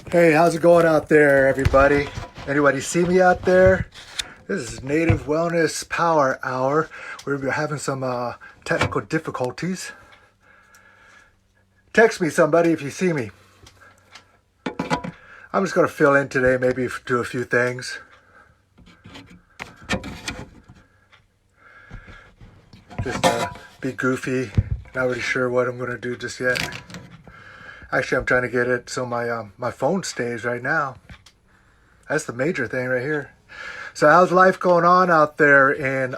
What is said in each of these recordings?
Hey, how's it going out there, everybody? Anybody see me out there? This is Native Wellness Power Hour. We're having some technical difficulties. Text me, somebody, if you see me. I'm just going to fill in today, maybe do a few things. Just be goofy. Not really sure what I'm going to do just yet. Actually, I'm trying to get it so my phone stays right now. That's the major thing right here. So how's life going on out there in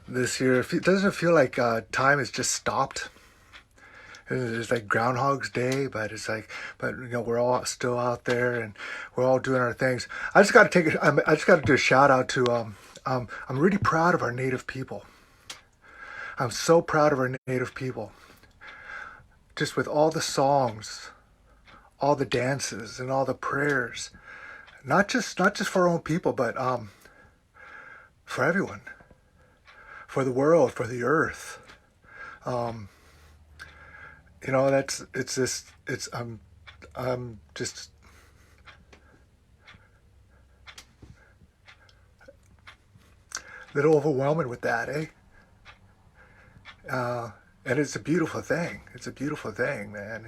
this year? Doesn't it feel like time has just stopped? It's like Groundhog's Day, but we're all still out there and we're all doing our things. I just got to do a shout out to I'm really proud of our Native people. I'm so proud of our Native people. Just with all the songs, all the dances, and all the prayers, not just for our own people, but for everyone, for the world, for the earth. I'm just a little overwhelmed with that, eh? And it's a beautiful thing. It's a beautiful thing, man.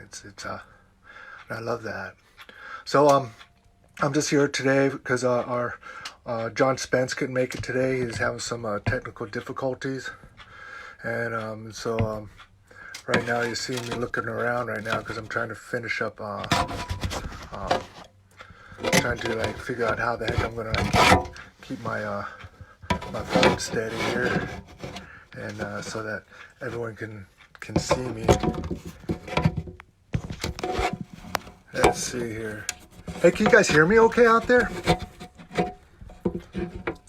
I love that. So I'm just here today because our John Spence couldn't make it today. He's having some technical difficulties, and so right now you see me looking around right now because I'm trying to finish up. Trying to figure out how the heck I'm gonna keep my phone steady here, and so that everyone can see me. Let's see here. Hey, can you guys hear me okay out there?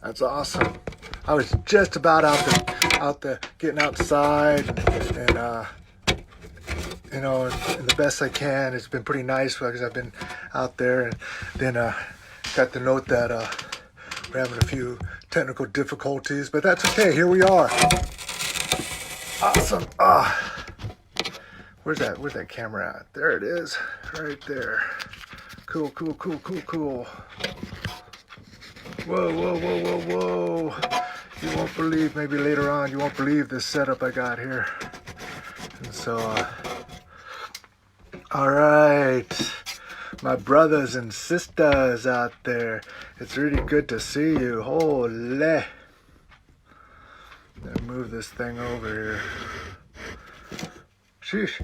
That's awesome. I was just about out there getting outside and and the best I can. It's been pretty nice because I've been out there, and then got the note that we're having a few technical difficulties, but that's okay. Here we are. Awesome. Where's that camera at? There it is, right there. Cool. Whoa. You won't believe, maybe later on, you won't believe this setup I got here. And so, all right, my brothers and sisters out there, it's really good to see you. Holy. Let me move this thing over here. Sheesh.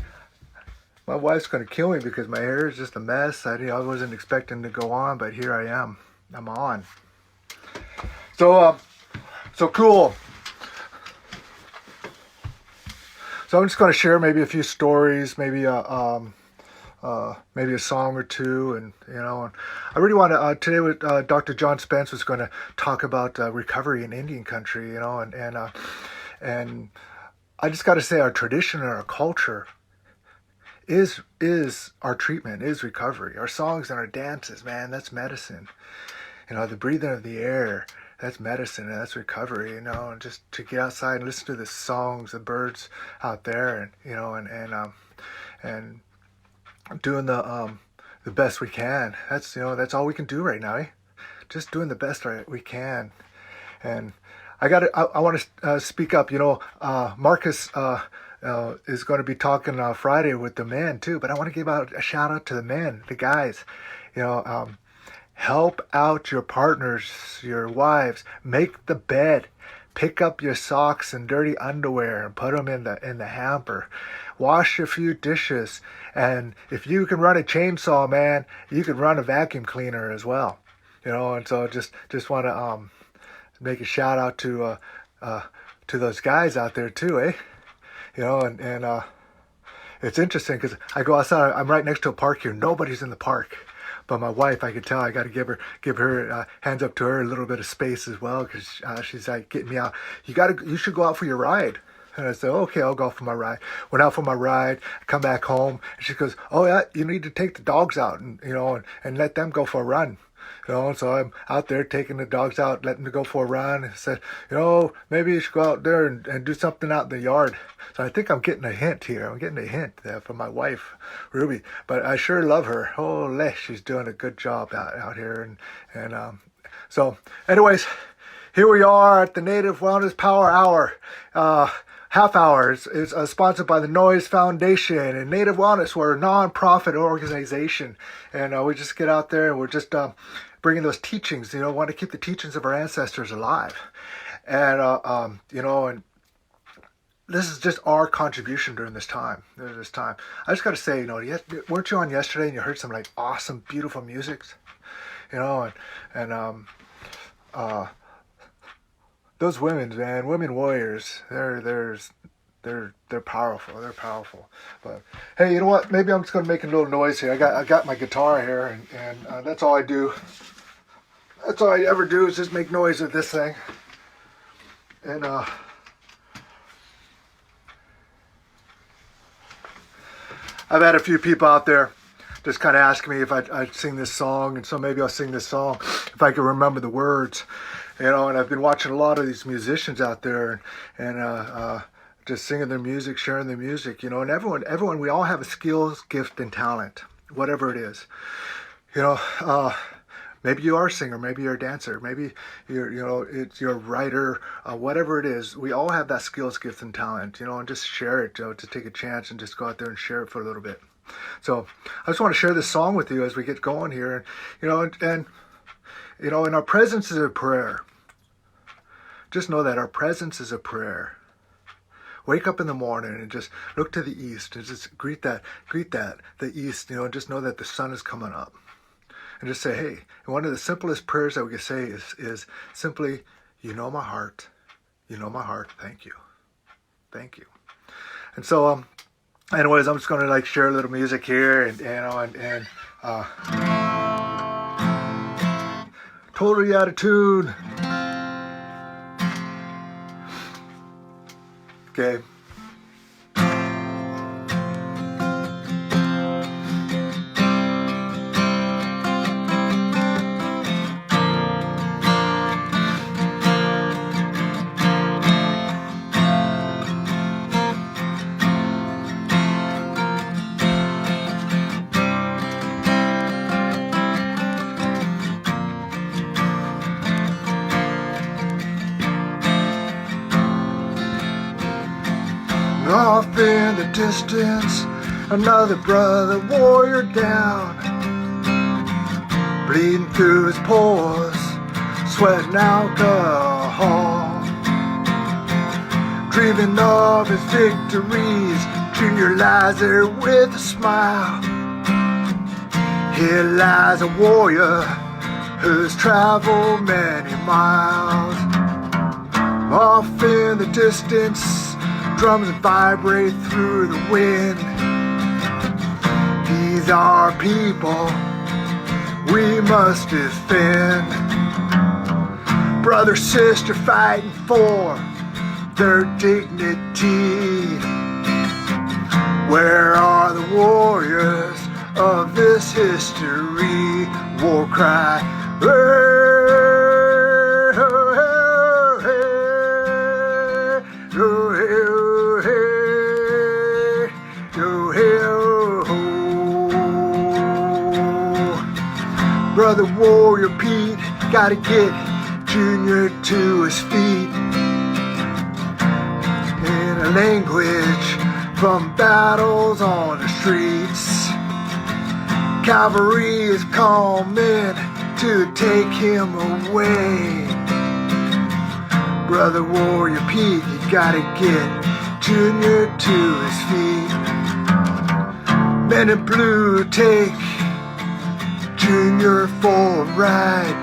My wife's going to kill me because my hair is just a mess. I wasn't expecting to go on, but here I am. I'm on. So cool. So I'm just going to share maybe a few stories, maybe maybe a song or two, and I really want to today with Dr. John Spence was going to talk about recovery in Indian country, and I just got to say our tradition and our culture is our treatment, is recovery. Our songs and our dances, man, that's medicine. The breathing of the air, that's medicine, and that's recovery. And just to get outside and listen to the songs, the birds out there, and doing the best we can. That's all we can do right now, eh? Just doing the best we can. And I want to speak up. Marcus is going to be talking Friday with the men too, but I want to give out a shout out to the men, the guys. Help out your partners, your wives. Make the bed. Pick up your socks and dirty underwear and put them in the hamper. Wash a few dishes, and if you can run a chainsaw, man, you can run a vacuum cleaner as well. And so just want to make a shout out to those guys out there too, eh? And it's interesting because I go outside. I'm right next to a park here. Nobody's in the park. But my wife, I could tell, I got to give her hands up to her, a little bit of space as well, because she's like getting me out. You should go out for your ride. And I said, okay, I'll go for my ride. Went out for my ride, come back home, and she goes, oh yeah, you need to take the dogs out and let them go for a run. So I'm out there taking the dogs out, letting them go for a run. And said, maybe you should go out there and do something out in the yard. So I think I'm getting a hint here. I'm getting a hint from my wife, Ruby. But I sure love her. Holy, she's doing a good job out here. So anyways, here we are at the Native Wellness Power Hour. Half hour is sponsored by the Noise Foundation and Native Wellness. We're a non-profit organization, and we just get out there and we're just bringing those teachings. Want to keep the teachings of our ancestors alive, and and this is just our contribution during this time. I just got to say, weren't you on yesterday and you heard some like awesome, beautiful music, those women, man, women warriors, they're powerful. They're powerful. But hey, you know what? Maybe I'm just gonna make a little noise here. I got my guitar here, and that's all I do. That's all I ever do is just make noise with this thing. And I've had a few people out there just kind of asking me if I'd sing this song, and so maybe I'll sing this song if I can remember the words. And I've been watching a lot of these musicians out there and just singing their music, sharing their music, and everyone, we all have a skills, gift, and talent, whatever it is. Maybe you are a singer, maybe you're a dancer, maybe you're a writer, whatever it is. We all have that skills, gift, and talent, and just share it, to take a chance and just go out there and share it for a little bit. So I just want to share this song with you as we get going here, and our presence is a prayer. Just know that our presence is a prayer. Wake up in the morning and just look to the east and just greet the east, and just know that the sun is coming up. And just say, hey, and one of the simplest prayers that we can say is simply, my heart. Thank you. Thank you. And so, anyways, I'm just going to share a little music here and totally out of tune. Okay. Off in the distance, another brother warrior down, bleeding through his pores, sweating alcohol, dreaming of his victories. Junior lies there with a smile. Here lies a warrior who's traveled many miles. Off in the distance, drums vibrate through the wind. These are people we must defend. Brother, sister fighting for their dignity. Where are the warriors of this history? War cry. Brother Warrior Pete, gotta get Junior to his feet. In a language from battles on the streets, cavalry is coming to take him away. Brother Warrior Pete, you gotta get Junior to his feet. Men in blue take Junior for a ride.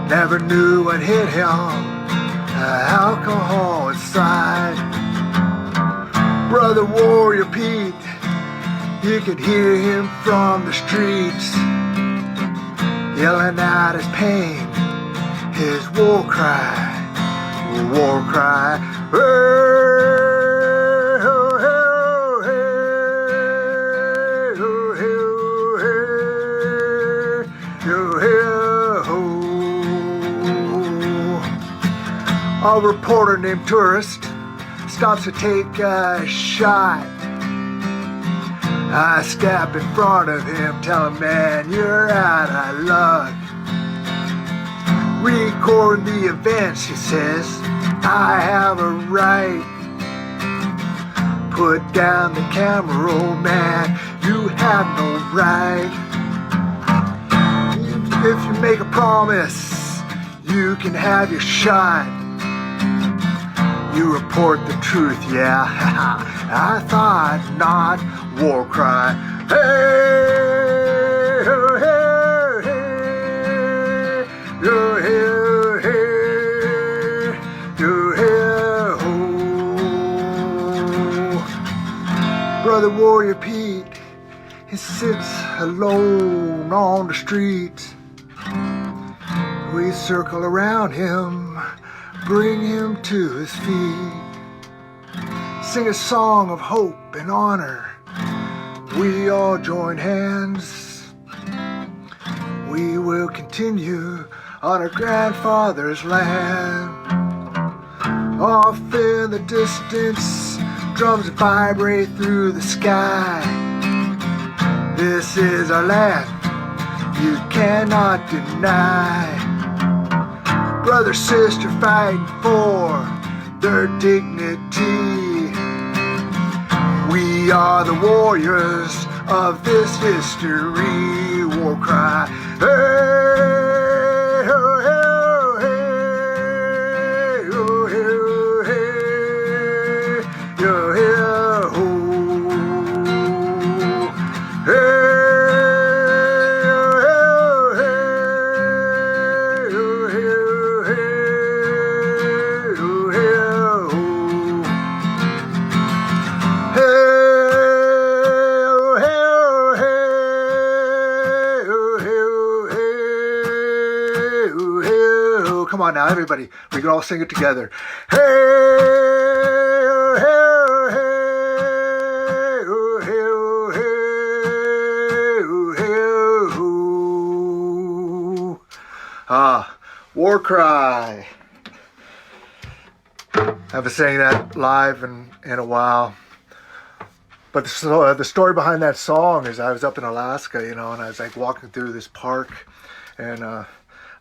Never knew what hit him, alcohol inside. Brother Warrior Pete, you could hear him from the streets, yelling out his pain, his war cry. A reporter named Tourist stops to take a shot. I step in front of him, tell him, man, you're out of luck. Record the events, he says, I have a right. Put down the camera, old man, you have no right. If you make a promise, you can have your shot. You report the truth, yeah, I thought not. War cry, hey, oh, hey, hey, oh, hey, hey, oh, hey, oh. Brother Warrior Pete, he sits alone on the street. We circle around him, bring him to his feet. Sing a song of hope and honor. We all join hands. We will continue on our grandfather's land. Off in the distance, drums vibrate through the sky. This is our land, you cannot deny. Brother, sister fighting for their dignity. We are the warriors of this history. War cry, hey, oh, hey, oh, hey, oh, hey, oh, hey, hey. Come on now, everybody. We can all sing it together. Hey, oh, hey, oh, hey, oh, hey, oh, hey, oh, hey, oh. War cry. I haven't sang that live in a while. But the story behind that song is I was up in Alaska, and I was like walking through this park, and I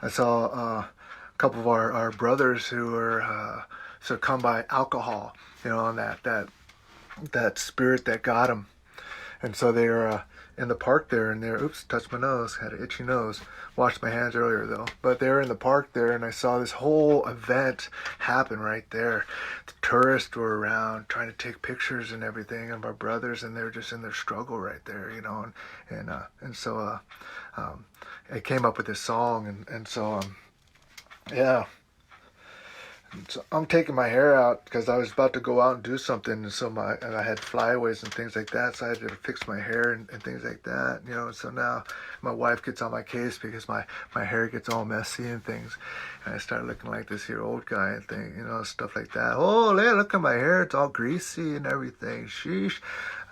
saw a couple of our brothers who were succumbed by alcohol, and that spirit that got them. And so they were in the park there, and oops, touched my nose, had an itchy nose. Washed my hands earlier though. But they were in the park there, and I saw this whole event happen right there. The tourists were around trying to take pictures and everything of our brothers, and they were just in their struggle right there, and so I came up with this song, and so yeah. So I'm taking my hair out because I was about to go out and do something, and so I had flyaways and things like that, so I had to fix my hair and things like that, so now my wife gets on my case because my hair gets all messy and things, and I start looking like this here old guy and thing, stuff like that. Oh, look at my hair, it's all greasy and everything. Sheesh.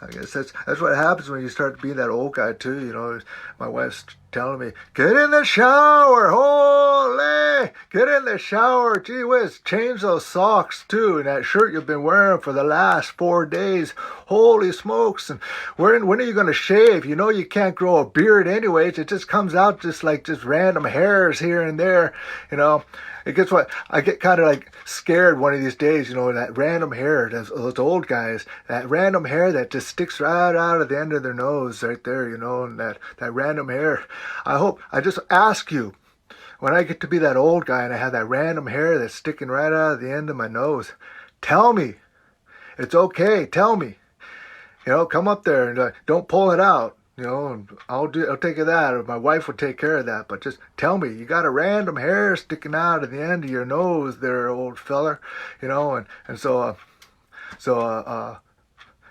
I guess that's what happens when you start being that old guy too, My wife's telling me, get in the shower, holy, get in the shower, gee whiz, change those socks too, and that shirt you've been wearing for the last 4 days, holy smokes, and when are you going to shave? You can't grow a beard anyways, it just comes out just random hairs here and there, It gets what I get kind of like scared one of these days, that random hair, those old guys, that random hair that just sticks right out of the end of their nose right there, and that random hair. I just ask you, when I get to be that old guy and I have that random hair that's sticking right out of the end of my nose, tell me. It's okay, tell me. Come up there and don't pull it out. And I'll take care of that, or my wife will take care of that. But just tell me, you got a random hair sticking out of the end of your nose, there, old feller. And so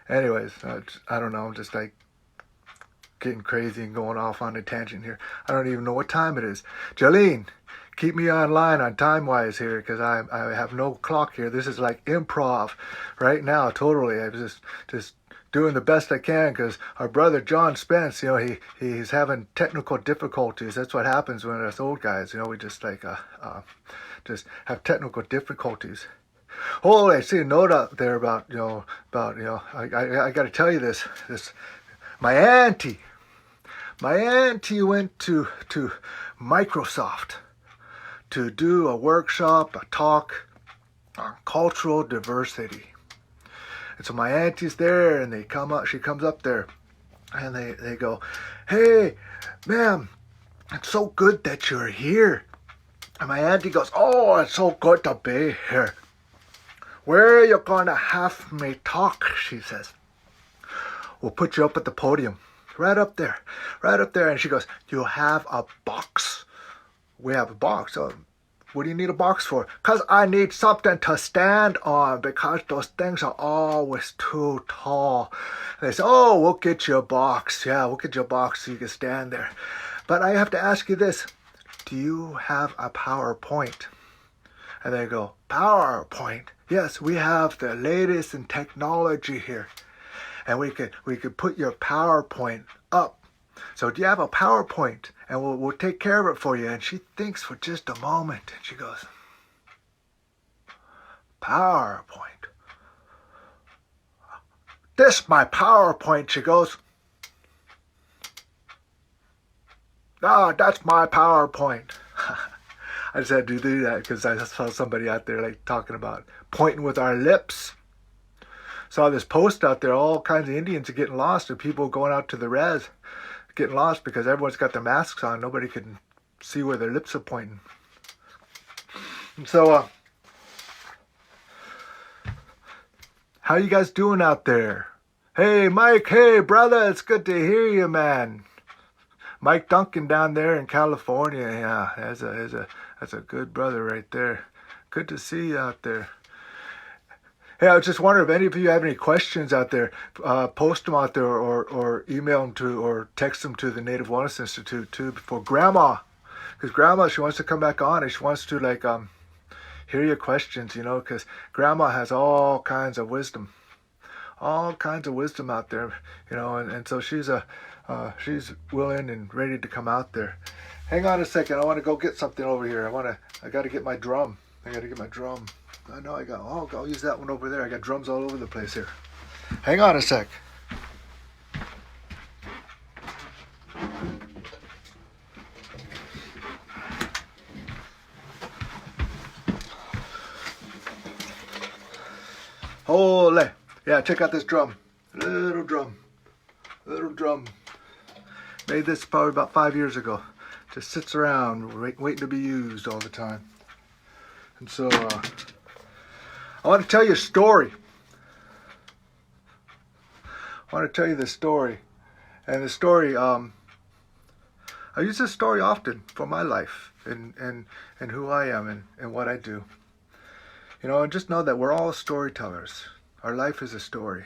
anyways, I don't know, I'm just like getting crazy and going off on a tangent here. I don't even know what time it is. Jolene, keep me online on time-wise here, because I have no clock here. This is like improv right now, totally. I was just doing the best I can, because our brother John Spence, he's having technical difficulties. That's what happens when us old guys, we just just have technical difficulties. Oh, I see a note out there about I got to tell you this. My auntie went to Microsoft to do a workshop, a talk on cultural diversity. And so my auntie's there, and she comes up there, and they go, "Hey, ma'am, it's so good that you're here." And my auntie goes, "Oh, it's so good to be here. Where are you going to have me talk?" she says. "We'll put you up at the podium. Right up there. And she goes, "Do you have a box?" "We have a box." "Oh, what do you need a box for?" "Because I need something to stand on, because those things are always too tall." And they say, "Oh, we'll get you a box. Yeah, we'll get you a box so you can stand there. But I have to ask you this. Do you have a PowerPoint?" And they go, "PowerPoint? Yes, we have the latest in technology here. And we could put your PowerPoint up. So do you have a PowerPoint? And we'll take care of it for you." And she thinks for just a moment, and she goes, "PowerPoint? This my PowerPoint," she goes. "Ah, that's my PowerPoint." I just had to do that because I saw somebody out there like talking about pointing with our lips. Saw this post out there, all kinds of Indians are getting lost, and people going out to the res getting lost because everyone's got their masks on. Nobody can see where their lips are pointing. And so, how you guys doing out there? Hey, Mike. Hey, brother. It's good to hear you, man. Mike Duncan down there in California. Yeah, that's a good brother right there. Good to see you out there. Hey, I was just wondering if any of you have any questions out there. Post them out there, or email them to, or text them to the Native Wellness Institute too for Grandma, because Grandma, she wants to come back on and she wants to hear your questions, because Grandma has all kinds of wisdom out there, and so she's willing and ready to come out there. Hang on a second, I want to go get something over here. I got to get my drum. I know I'll use that one over there. I got drums all over the place here. Hang on a sec. Ole. Yeah, check out this drum. Little drum. Made this probably about 5 years ago. Just sits around waiting to be used all the time. And so, I want to tell you a story. I want to tell you this story. And the story, I use this story often for my life and who I am and what I do. And just know that we're all storytellers. Our life is a story.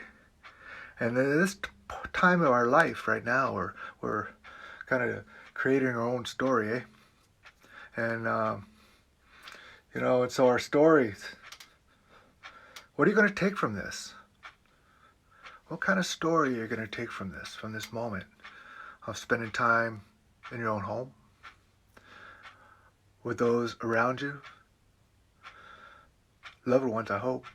And at this time of our life right now, we're kind of creating our own story, eh? And, and so our stories, what are you going to take from this? What kind of story are you going to take from this moment of spending time in your own home with those around you, loved ones, I hope.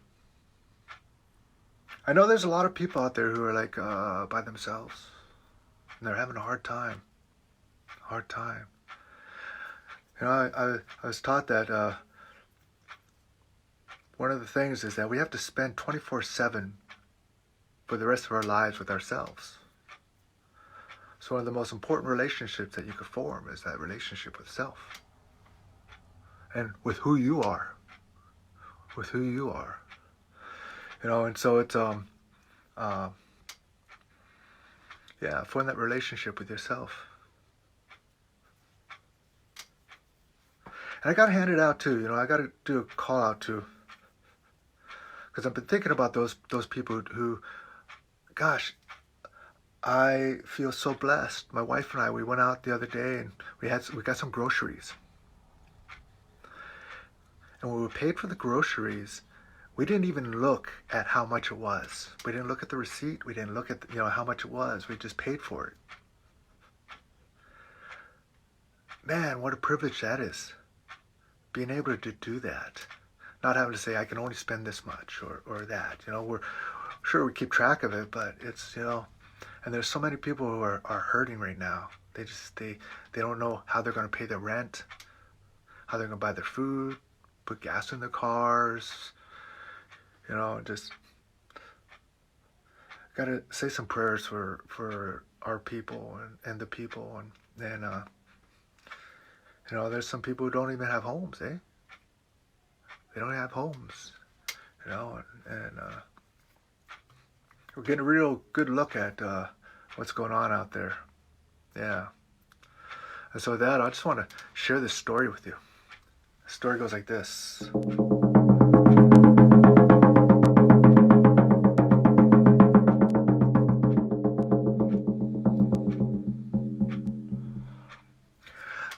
I know there's a lot of people out there who are by themselves, and they're having a hard time. I was taught that one of the things is that we have to spend 24/7 for the rest of our lives with ourselves. So one of the most important relationships that you could form is that relationship with self. And with who you are. And so it's, form that relationship with yourself. And I got to hand it out too, I got to do a call out too. Because I've been thinking about those people who, gosh, I feel so blessed. My wife and I, we went out the other day and we got some groceries. And when we paid for the groceries, we didn't even look at how much it was. We didn't look at the receipt. We didn't look at how much it was. We just paid for it. Man, what a privilege that is. being able to do that, not having to say I can only spend this much or that. We're sure we keep track of it, but it's and there's so many people who are hurting right now. They don't know how they're going to pay their rent, how they're going to buy their food, put gas in their cars. Just got to say some prayers for our people and the people and there's some people who don't even have homes, eh? They don't have homes, and we're getting a real good look at what's going on out there. Yeah. And so with that, I just want to share this story with you. The story goes like this.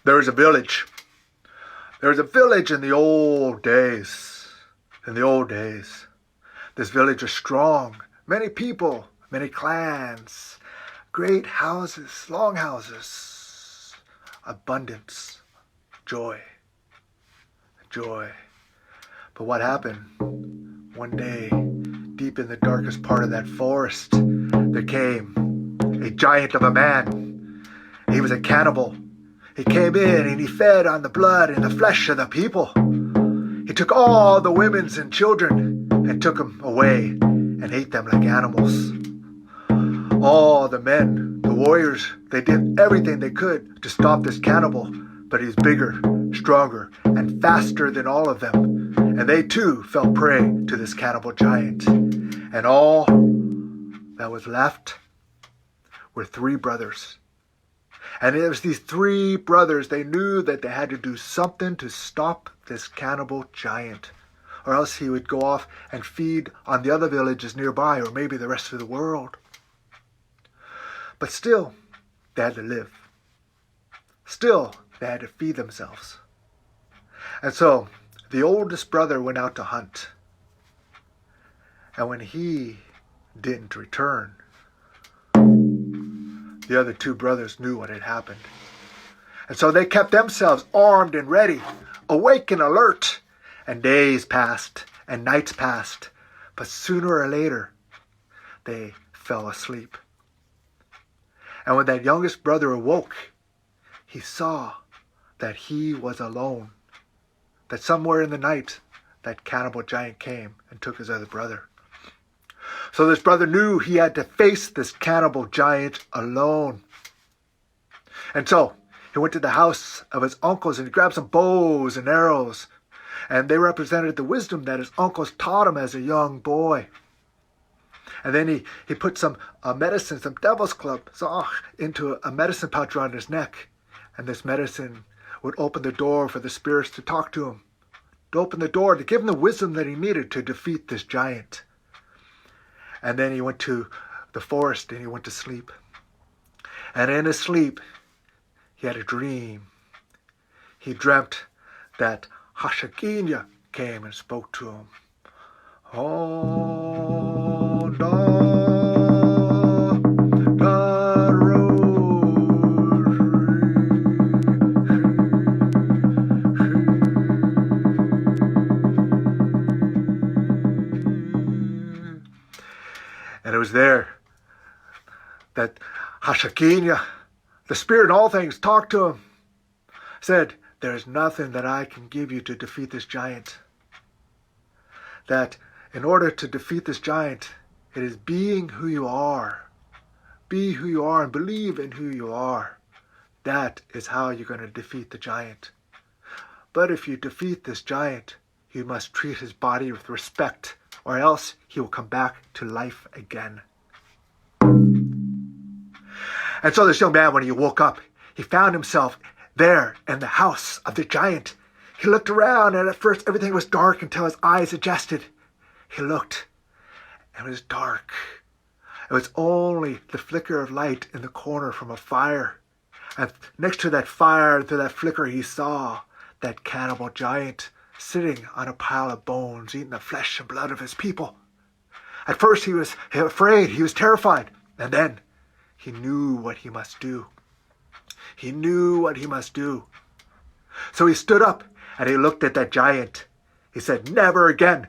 There was a village. There was a village in the old days. In the old days. This village was strong. Many people, many clans, great houses, long houses, abundance, joy. But what happened? One day, deep in the darkest part of that forest, there came a giant of a man. He was a cannibal. He came in and he fed on the blood and the flesh of the people. He took all the women and children and took them away and ate them like animals. All the men, the warriors, they did everything they could to stop this cannibal, but he's bigger, stronger, and faster than all of them. And they too fell prey to this cannibal giant. And all that was left were 3 brothers. And it was these 3 brothers, they knew that they had to do something to stop this cannibal giant, or else he would go off and feed on the other villages nearby, or maybe the rest of the world. But still, they had to live. Still, they had to feed themselves. And so, the oldest brother went out to hunt. And when he didn't return, the other 2 brothers knew what had happened. And so they kept themselves armed and ready, awake and alert. And days passed and nights passed. But sooner or later, they fell asleep. And when that youngest brother awoke, he saw that he was alone. That somewhere in the night, that cannibal giant came and took his other brother. So this brother knew he had to face this cannibal giant alone. And so he went to the house of his uncles and he grabbed some bows and arrows. And they represented the wisdom that his uncles taught him as a young boy. And then he put some medicine, some devil's club, into a medicine pouch around his neck. And this medicine would open the door for the spirits to talk to him. To open the door, to give him the wisdom that he needed to defeat this giant. And then he went to the forest and he went to sleep. And in his sleep, he had a dream. He dreamt that Hashakinya came and spoke to him. Oh, no, the And it was there that Hashakinya, the spirit in all things, talked to him, said, there is nothing that I can give you to defeat this giant. That in order to defeat this giant, it is being who you are. Be who you are and believe in who you are. That is how you're going to defeat the giant. But if you defeat this giant, you must treat his body with respect, or else he will come back to life again. And so this young man, when he woke up, he found himself there in the house of the giant. He looked around, and at first everything was dark until his eyes adjusted. He looked, and it was dark. It was only the flicker of light in the corner from a fire. And next to that fire, through that flicker, he saw that cannibal giant sitting on a pile of bones, eating the flesh and blood of his people. At first he was afraid, he was terrified, and then he knew what he must do. He knew what he must do. So he stood up And he looked at that giant. He said, "Never again.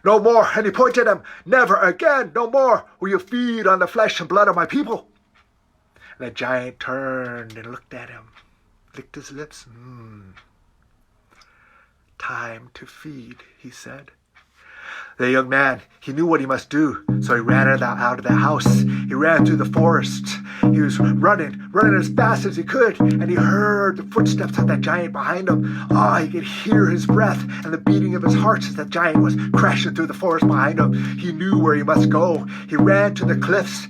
No more." And he pointed at him. "Never again. No more will you feed on the flesh and blood of my people." And the giant turned and looked at him. Licked his lips. "Time to feed," he said. The young man, he knew what he must do, so he ran out of the house. He ran through the forest. He was running as fast as he could, and he heard the footsteps of that giant behind him. He could hear his breath and the beating of his heart as that giant was crashing through the forest behind him. He knew where he must go. He ran to the cliffs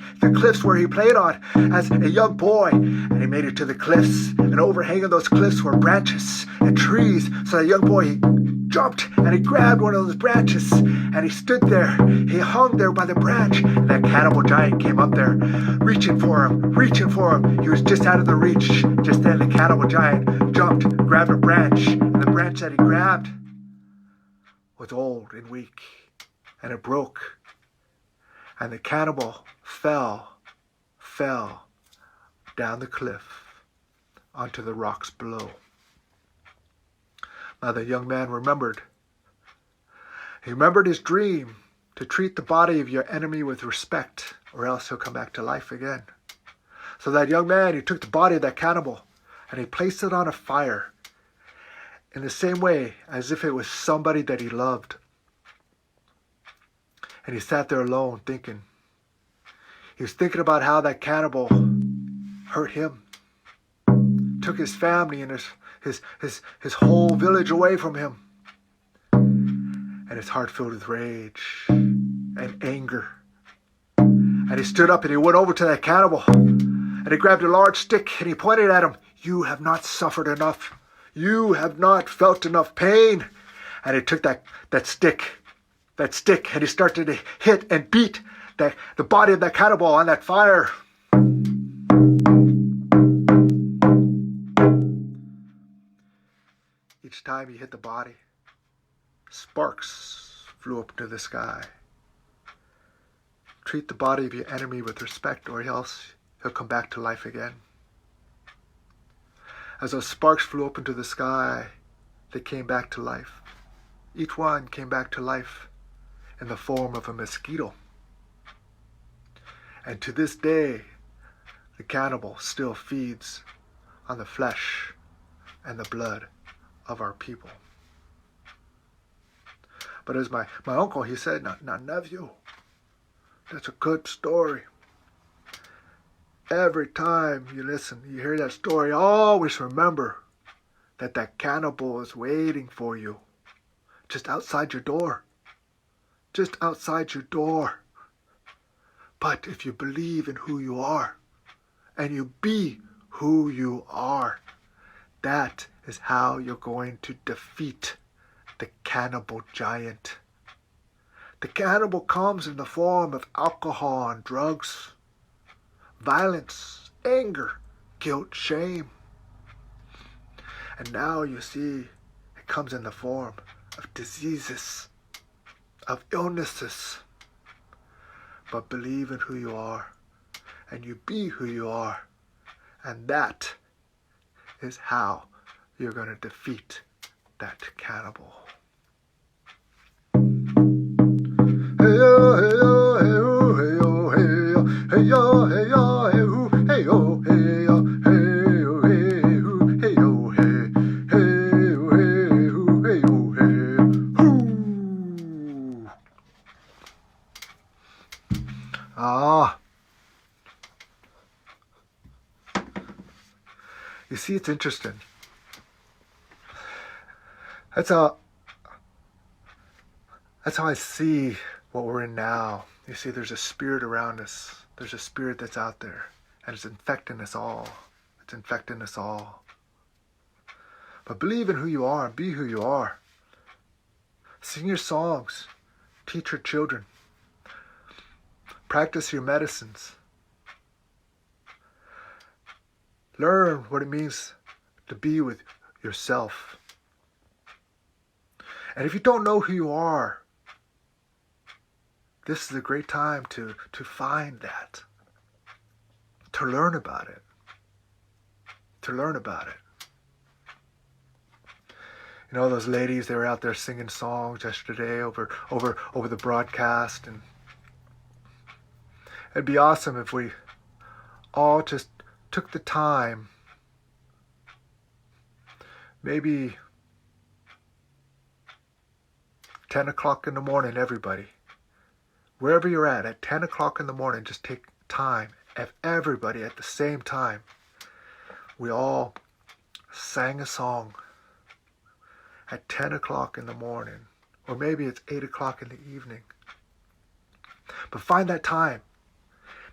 where he played on as a young boy, and he made it to the cliffs. And overhanging those cliffs were branches and trees. So the young boy, he jumped and he grabbed one of those branches and he stood there. He hung there by the branch, and that cannibal giant came up there, reaching for him. He was just out of the reach. Just then the cannibal giant jumped, grabbed a branch, and the branch that he grabbed was old and weak, and it broke, and the cannibal fell down the cliff onto the rocks below. Now the young man remembered. He remembered his dream to treat the body of your enemy with respect, or else he'll come back to life again. So that young man, he took the body of that cannibal and he placed it on a fire in the same way as if it was somebody that he loved. And he sat there alone thinking. He was thinking about how that cannibal hurt him, took his family and his whole village away from him. And his heart filled with rage and anger. And he stood up and he went over to that cannibal. And he grabbed a large stick and he pointed at him. "You have not suffered enough. You have not felt enough pain." And he took that stick, and he started to hit and beat the body of that cannibal on that fire. Each time he hit the body, sparks flew up into the sky. Treat the body of your enemy with respect, or else he'll come back to life again. As those sparks flew up into the sky, they came back to life. Each one came back to life in the form of a mosquito. And to this day, the cannibal still feeds on the flesh and the blood of our people. But as my uncle, he said, now nephew, that's a good story. Every time you listen, you hear that story, always remember that cannibal is waiting for you just outside your door. Just outside your door. But if you believe in who you are and you be who you are, that is how you're going to defeat the cannibal giant. The cannibal comes in the form of alcohol and drugs, violence, anger, guilt, shame. And now you see it comes in the form of diseases, of illnesses. But believe in who you are, and you be who you are, and that is how you're going to defeat that cannibal. Hey yo, hey yo, hey yo, hey yo, hey yo, hey yo, hey yo, hey yo, hey yo, hey yo, hey yo, hey yo, hey, hey yo, hey yo, hey yo, hey. You see, it's interesting. That's how I see what we're in now. You see, there's a spirit around us. There's a spirit that's out there, and it's infecting us all. It's infecting us all. But believe in who you are and be who you are. Sing your songs. Teach your children. Practice your medicines. Learn what it means to be with yourself. And if you don't know who you are, this is a great time to find that, to learn about it, You know, those ladies, they were out there singing songs yesterday over the broadcast. And it'd be awesome if we all just took the time, maybe 10 o'clock in the morning, everybody. Wherever you're at 10 o'clock in the morning, just take time. If everybody at the same time, we all sang a song at 10 o'clock in the morning. Or maybe it's 8 o'clock in the evening. But find that time.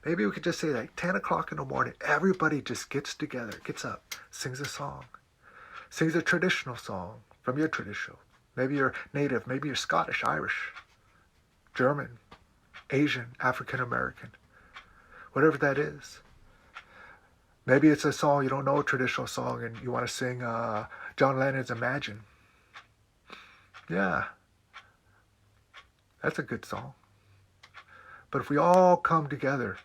Maybe we could just say like 10 o'clock in the morning, everybody just gets together, gets up, sings a song. Sings a traditional song from your tradition. Maybe you're native, maybe you're Scottish, Irish, German, Asian, African American, whatever that is. Maybe it's a song, you don't know a traditional song and you want to sing John Lennon's Imagine. Yeah, that's a good song. But if we all come together,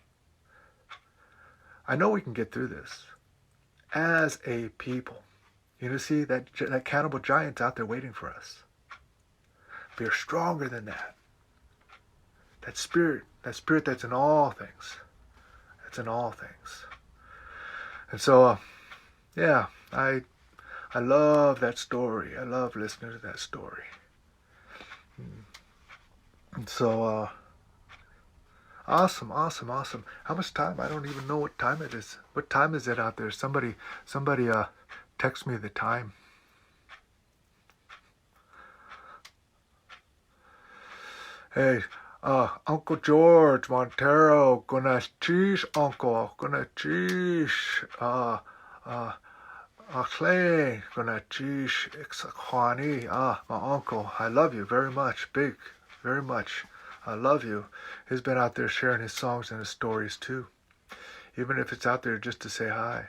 I know we can get through this as a people. You know, see that cannibal giant's out there waiting for us. We are stronger than that. That spirit that's in all things. That's in all things. And so, yeah, I love that story. I love listening to that story. And so, awesome. How much time? I don't even know what time it is. What time is it out there? Somebody, text me the time. Hey, Uncle George Montero, gonna cheese, Uncle, gonna cheese, Clay, gonna cheese, Juani, my uncle, I love you very much, big, very much, I love you. He's been out there sharing his songs and his stories too, even if it's out there just to say hi.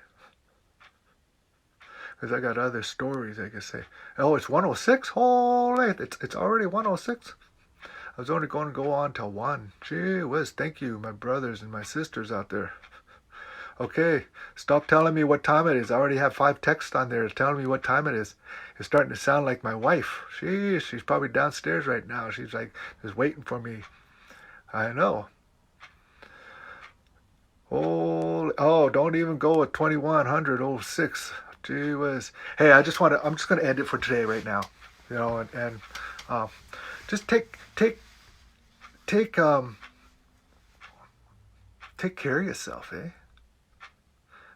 Because I got other stories I can say. Oh, it's 106? Holy, it's already 106? I was only going to go on till 1. Gee whiz, thank you, my brothers and my sisters out there. Okay, stop telling me what time it is. I already have 5 texts on there telling me what time it is. It's starting to sound like my wife. She's probably downstairs right now. She's like, just waiting for me. I know. Oh, don't even go at 2106. Gee whiz. Hey, I'm just going to end it for today right now. You know, and just take care of yourself, eh?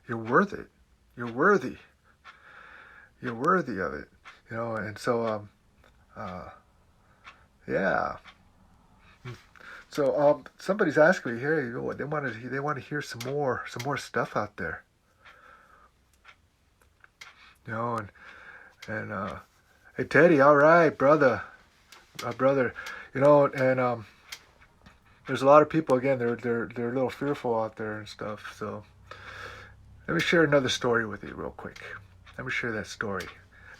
You're worth it. You're worthy. You're worthy of it. You know, and so yeah. So somebody's asking me here, you know what, they want to hear some more stuff out there. You know, and hey Teddy, all right, brother. You know, and there's a lot of people again. They're a little fearful out there and stuff. So let me share another story with you real quick. Let me share that story.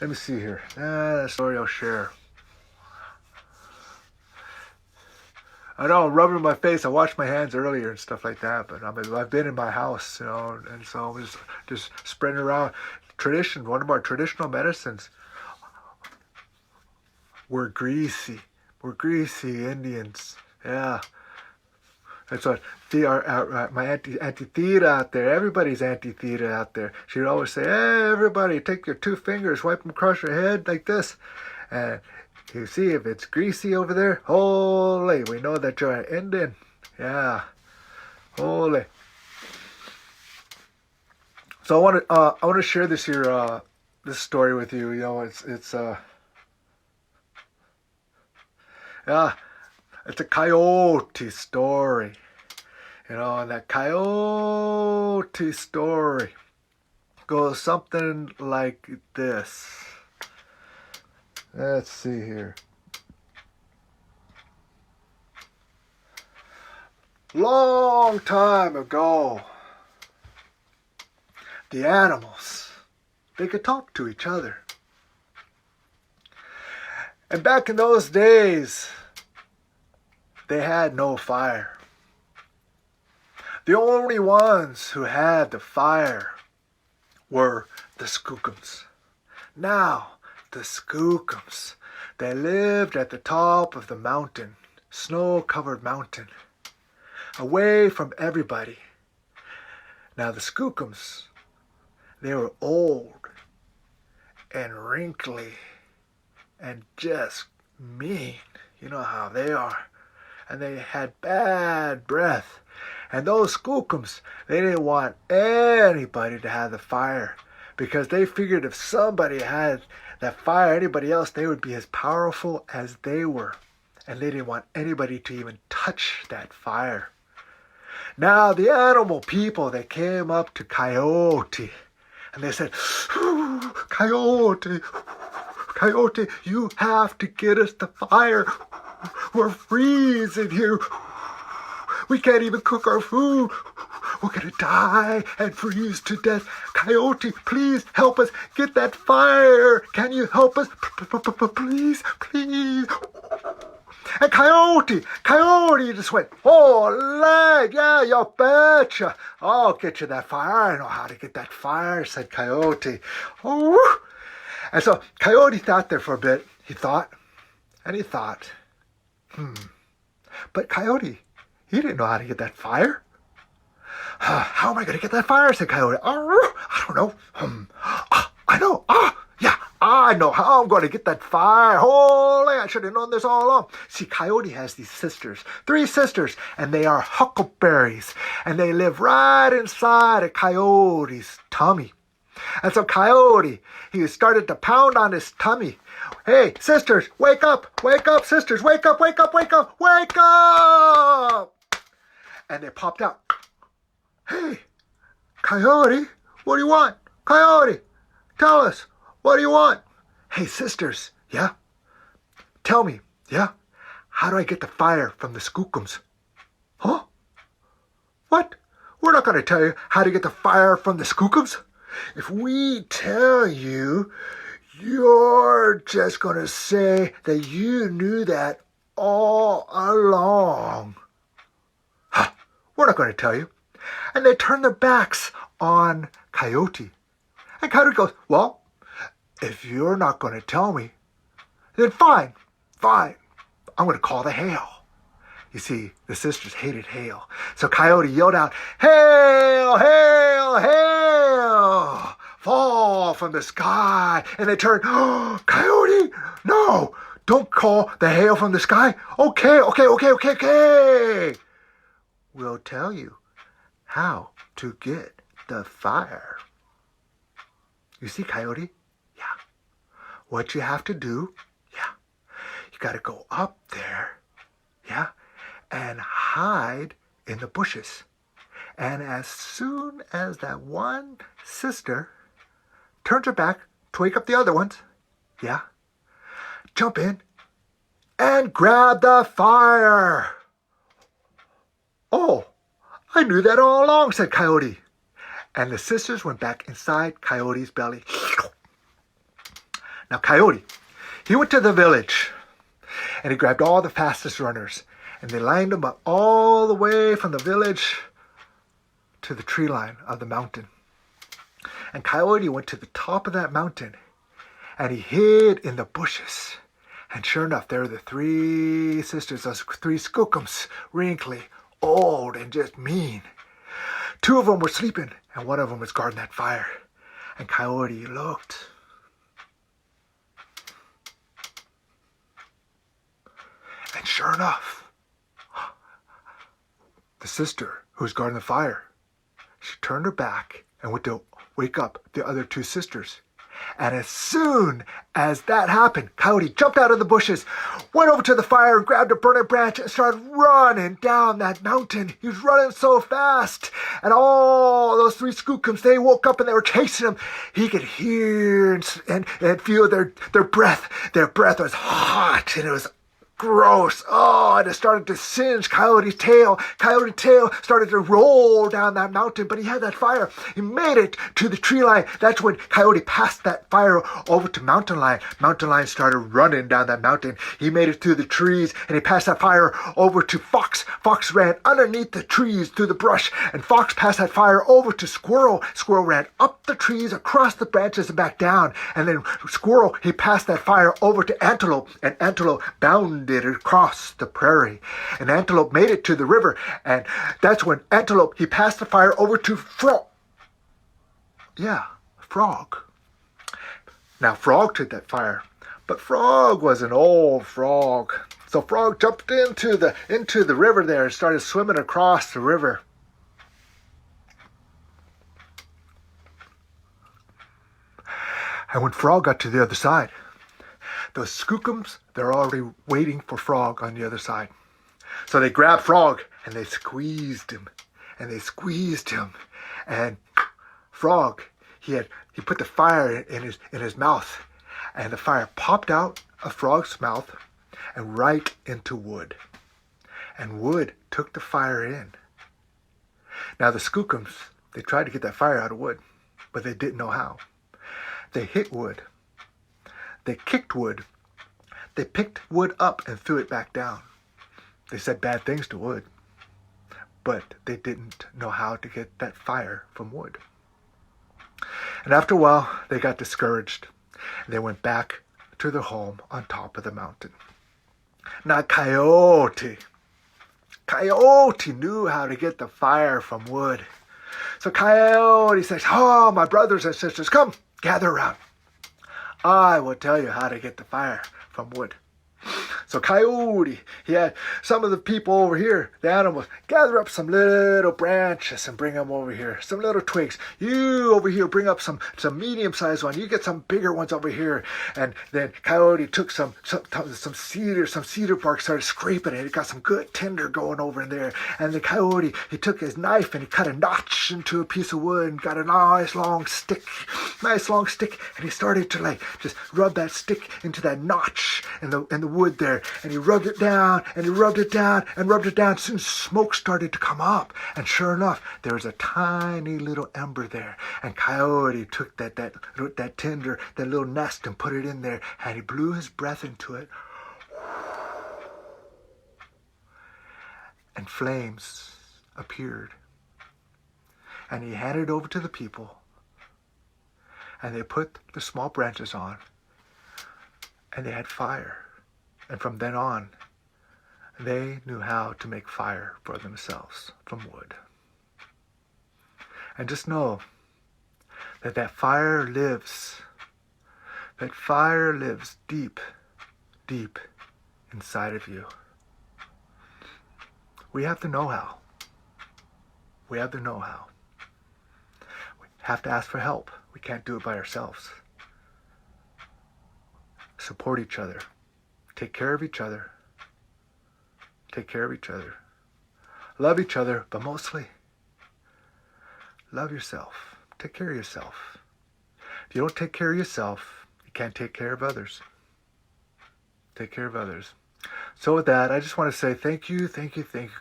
Let me see here. That story I'll share. I know I'm rubbing my face. I washed my hands earlier and stuff like that. But I've been in my house, you know, and so I'm just spreading around. Tradition. One of our traditional medicines. We're greasy. We're greasy Indians. Yeah. That's what my Auntie Theta out there. Everybody's Auntie Theta out there. She'd always say, "Hey, everybody, take your 2 fingers, wipe them across your head like this, and you see if it's greasy over there. Holy, we know that you're an Indian. Yeah, holy." So I want to share this here this story with you. You know, it's a coyote story. You know, and that coyote story goes something like this. Let's see here. Long time ago, the animals, they could talk to each other. And back in those days, they had no fire. The only ones who had the fire were the skookums. Now, The Skookums. They lived at the top of the mountain, snow-covered mountain, away from everybody. Now the Skookums, they were old and wrinkly and just mean. You know how they are. And they had bad breath. And those Skookums, they didn't want anybody to have the fire, because they figured if somebody had that fire, anybody else, they would be as powerful as they were. And they didn't want anybody to even touch that fire. Now the animal people, they came up to Coyote and they said, Coyote, Coyote, you have to get us the fire. We're freezing here. We can't even cook our food. We're going to die and freeze to death. Coyote, please help us get that fire. Can you help us? Please, please. And Coyote just went, oh, leg, yeah, you betcha. I'll get you that fire. I know how to get that fire, said Coyote. Oh. And so Coyote thought there for a bit. He thought, and he thought, But Coyote, he didn't know how to get that fire. How am I going to get that fire, said Coyote. I don't know. I know. Yeah, I know how I'm going to get that fire. Holy, I should have known this all along. See, Coyote has these sisters, 3 sisters, and they are huckleberries, and they live right inside of Coyote's tummy. And so Coyote, he started to pound on his tummy. Hey, sisters, wake up, sisters, wake up, wake up, wake up, wake up. And they popped out. Hey, Coyote, what do you want? Coyote, tell us, what do you want? Hey, sisters, yeah? Tell me, yeah? How do I get the fire from the Skookums? Huh? What? We're not going to tell you how to get the fire from the Skookums. If we tell you, you're just going to say that you knew that all along. Huh? We're not going to tell you. And they turn their backs on Coyote. And Coyote goes, well, if you're not going to tell me, then fine. I'm going to call the hail. You see, the sisters hated hail. So Coyote yelled out, hail, hail, hail, fall from the sky. And they turned, Coyote, no, don't call the hail from the sky. Okay. We'll tell you how to get the fire. You see, Coyote? Yeah. What you have to do, you got to go up there, and hide in the bushes. And as soon as that one sister turns her back to wake up the other ones, jump in and grab the fire. Oh, I knew that all along, said Coyote. And the sisters went back inside Coyote's belly. Now Coyote, he went to the village and he grabbed all the fastest runners and they lined them up all the way from the village to the tree line of the mountain. And Coyote went to the top of that mountain and he hid in the bushes. And sure enough, there were the 3 sisters, those 3 Skookums, wrinkly, old, and just mean. 2 of them were sleeping and 1 of them was guarding that fire. And Coyote looked. And sure enough, the sister who was guarding the fire, she turned her back and went to wake up the other 2 sisters. And as soon as that happened, Coyote jumped out of the bushes, went over to the fire and grabbed a burning branch and started running down that mountain. He was running so fast. And all those 3 Skookums, they woke up and they were chasing him. He could hear and feel their breath. Their breath was hot and it was gross. Oh, and it started to singe Coyote's tail. Coyote's tail started to roll down that mountain, but he had that fire. He made it to the tree line. That's when Coyote passed that fire over to Mountain Lion. Mountain Lion started running down that mountain. He made it through the trees, and he passed that fire over to Fox. Fox ran underneath the trees through the brush, and Fox passed that fire over to Squirrel. Squirrel ran up the trees, across the branches, and back down. And then Squirrel, he passed that fire over to Antelope, and Antelope bounded across the prairie. And Antelope made it to the river, and that's when Antelope, he passed the fire over to Frog. Yeah, Frog. Now Frog took that fire, but Frog was an old frog. So Frog jumped into the river there and started swimming across the river. And when Frog got to the other side, those skookums, they're already waiting for Frog on the other side. So they grabbed Frog and they squeezed him. And they squeezed him. And Frog, he put the fire in his mouth. And the fire popped out of Frog's mouth and right into Wood. And Wood took the fire in. Now the skookums, they tried to get that fire out of Wood, but they didn't know how. They hit Wood. They kicked Wood. They picked Wood up and threw it back down. They said bad things to Wood, but they didn't know how to get that fire from Wood. And after a while, they got discouraged. They went back to their home on top of the mountain. Now Coyote knew how to get the fire from Wood. So Coyote says, "Oh, my brothers and sisters, come, gather around. I will tell you how to get the fire from Wood." So Coyote, he had some of the people over here, the animals, gather up some little branches and bring them over here. Some little twigs. You over here bring up some medium-sized ones. You get some bigger ones over here. And then Coyote took some cedar bark, started scraping it. It got some good tinder going over in there. And the Coyote, he took his knife and he cut a notch into a piece of wood and got a nice long stick. And he started to just rub that stick into that notch in the wood there. And he rubbed it down, and he rubbed it down, and rubbed it down. Soon smoke started to come up. And sure enough, there was a tiny little ember there. And Coyote took that tinder, that little nest, and put it in there. And he blew his breath into it. And flames appeared. And he handed it over to the people. And they put the small branches on. And they had fire. And from then on, they knew how to make fire for themselves from wood. And just know that fire lives. That fire lives deep, deep inside of you. We have the know-how. We have the know-how. We have to ask for help. We can't do it by ourselves. Support each other. Take care of each other. Take care of each other. Love each other, but mostly love yourself. Take care of yourself. If you don't take care of yourself, you can't take care of others. Take care of others. So with that, I just want to say thank you.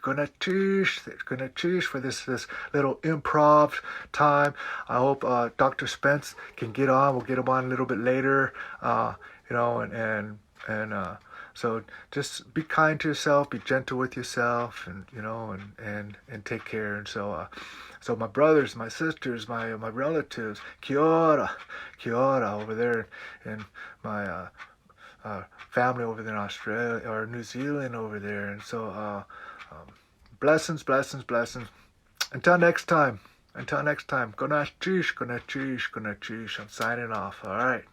Gonna cheers for this little improv time. I hope Dr. Spence can get on. We'll get him on a little bit later. So just be kind to yourself, be gentle with yourself, and take care. And so my brothers, my sisters, my relatives, kia ora over there, and my family over there in Australia or New Zealand over there. And so blessings. Until next time. Gonna cheesh. I'm signing off. All right.